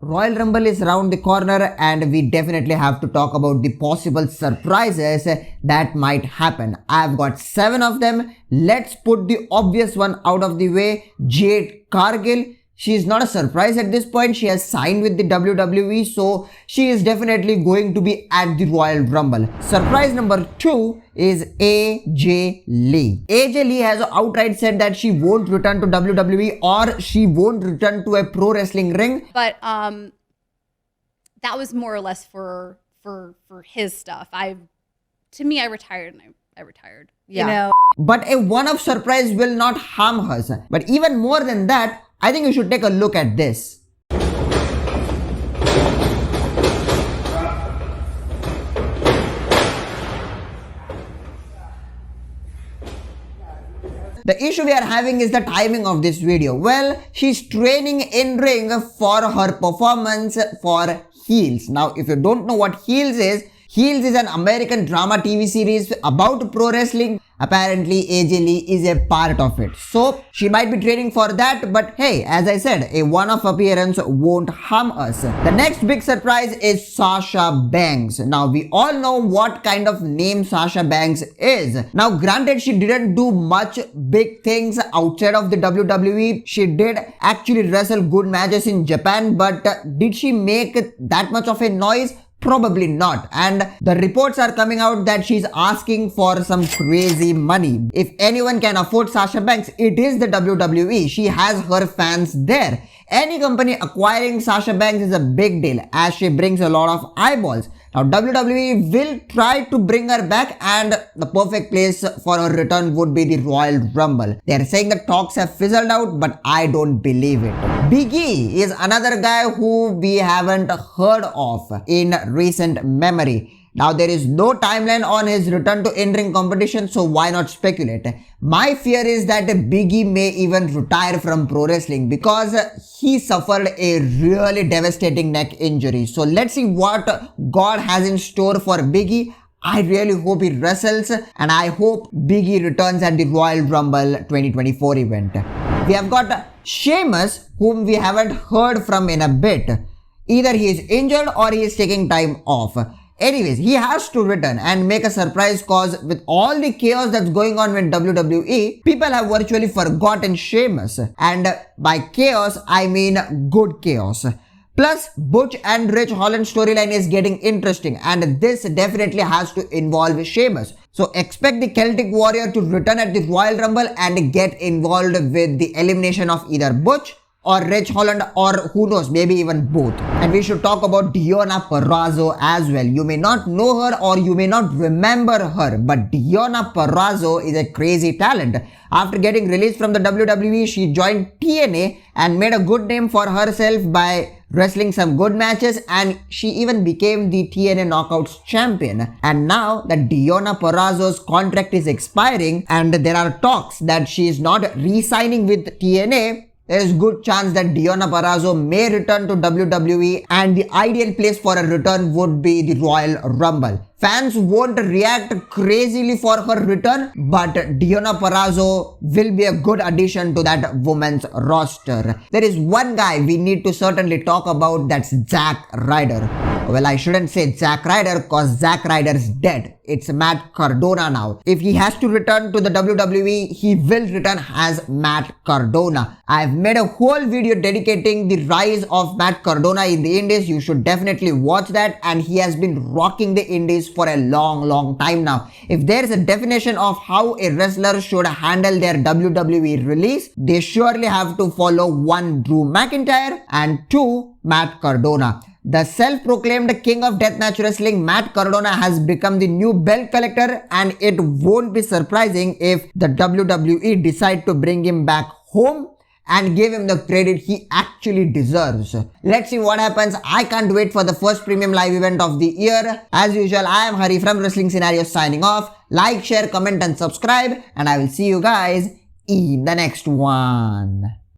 Royal Rumble is around the corner and we definitely have to talk about the possible surprises that might happen. I've got 7 of them. Let's put the obvious one out of the way. Jade Cargill. She is not a surprise at this point. She has signed with the WWE, so she is definitely going to be at the Royal Rumble. Surprise number 2 is AJ Lee. AJ Lee has outright said that she won't return to WWE or she won't return to a pro wrestling ring. But that was more or less for his stuff. I retired and I retired. Yeah. You know? But a one-off surprise will not harm us. But even more than that, I think you should take a look at this. The issue we are having is the timing of this video. Well, she's training in ring for her performance for Heels. Now, if you don't know what Heels is an American drama TV series about pro wrestling. Apparently, AJ Lee is a part of it. So, she might be training for that, but hey, as I said, a one-off appearance won't harm us. The next big surprise is Sasha Banks. Now, we all know what kind of name Sasha Banks is. Now, granted, she didn't do much big things outside of the WWE. She did actually wrestle good matches in Japan, but did she make that much of a noise? Probably not. And the reports are coming out that she's asking for some crazy money. If anyone can afford Sasha Banks, it is the WWE. She has her fans there. Any company acquiring Sasha Banks is a big deal as she brings a lot of eyeballs. Now WWE will try to bring her back and the perfect place for her return would be the Royal Rumble. They are saying the talks have fizzled out, but I don't believe it. Big E is another guy who we haven't heard of in recent memory. Now there is no timeline on his return to in-ring competition, so why not speculate? My fear is that Big E may even retire from pro wrestling because he suffered a really devastating neck injury. So let's see what God has in store for Big E. I really hope he wrestles and I hope Big E returns at the Royal Rumble 2024 event. We have got Sheamus, whom we haven't heard from in a bit. Either he is injured or he is taking time off. Anyways, he has to return and make a surprise cause with all the chaos that's going on with WWE, people have virtually forgotten Sheamus. And by chaos, I mean good chaos. Plus, Butch and Rich Holland storyline is getting interesting and this definitely has to involve Sheamus. So expect the Celtic Warrior to return at the Royal Rumble and get involved with the elimination of either Butch or Rich Holland or who knows, maybe even both. And we should talk about Deonna Purrazzo as well. You may not know her or you may not remember her, but Deonna Purrazzo is a crazy talent. After getting released from the WWE, she joined TNA and made a good name for herself by wrestling some good matches and she even became the TNA Knockouts champion. And now that Deonna Purrazzo's contract is expiring and there are talks that she is not re-signing with TNA, there is good chance that Deonna Purrazzo may return to WWE and the ideal place for a return would be the Royal Rumble. Fans won't react crazily for her return, but Deonna Purrazzo will be a good addition to that women's roster. There is one guy we need to certainly talk about, that's Zack Ryder. Well, I shouldn't say Zack Ryder because Zack Ryder's dead. It's Matt Cardona now. If he has to return to the WWE, he will return as Matt Cardona. I've made a whole video dedicating the rise of Matt Cardona in the Indies. You should definitely watch that, and he has been rocking the Indies for a long time now. If there is a definition of how a wrestler should handle their WWE release, they surely have to follow 1. Drew McIntyre and 2. Matt Cardona. The self-proclaimed king of deathmatch wrestling, Matt Cardona, has become the new belt collector, and it won't be surprising if the WWE decide to bring him back home and give him the credit he actually deserves. Let's see what happens. I can't wait for the first premium live event of the year. As usual, I am Hari from Wrestling Scenarios signing off. Like, share, comment and subscribe, and I will see you guys in the next one.